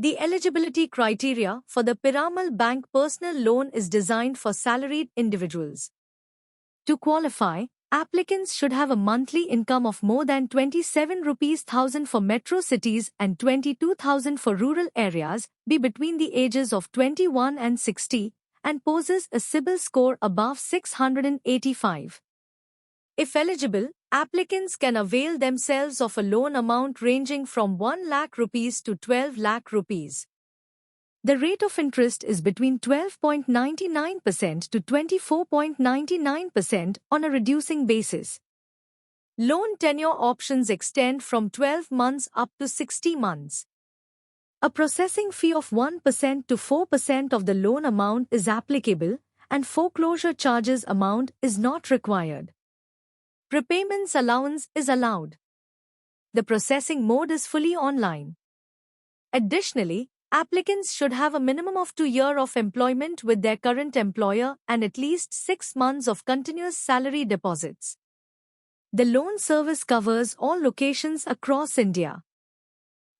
The eligibility criteria for the Piramal Bank personal loan is designed for salaried individuals. To qualify, applicants should have a monthly income of more than 27,000 rupees for metro cities and 22,000 for rural areas, be between the ages of 21 and 60, and possess a CIBIL score above 685. If eligible, applicants can avail themselves of a loan amount ranging from 1 lakh rupees to 12 lakh rupees. The rate of interest is between 12.99% to 24.99% on a reducing basis. Loan tenure options extend from 12 months up to 60 months. A processing fee of 1% to 4% of the loan amount is applicable, and foreclosure charges amount is not required. Prepayments allowance is allowed. The processing mode is fully online. Additionally, applicants should have a minimum of 2 years of employment with their current employer and at least 6 months of continuous salary deposits. The loan service covers all locations across India.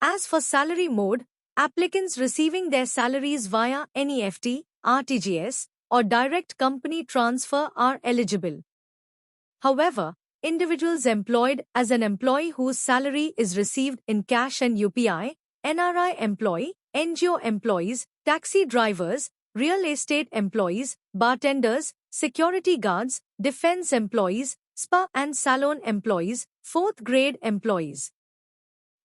As for salary mode, applicants receiving their salaries via NEFT, RTGS, or direct company transfer are eligible. However, individuals employed as an employee whose salary is received in cash and UPI, NRI employee, NGO employees, taxi drivers, real estate employees, bartenders, security guards, defense employees, spa and salon employees, 4th grade employees.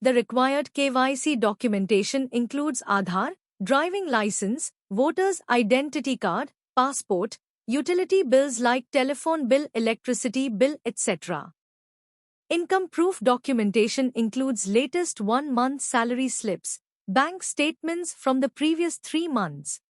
The required KYC documentation includes Aadhaar, driving license, voter's identity card, passport, utility bills like telephone bill, electricity bill, etc. Income proof documentation includes latest 1 month salary slips, bank statements from the previous 3 months.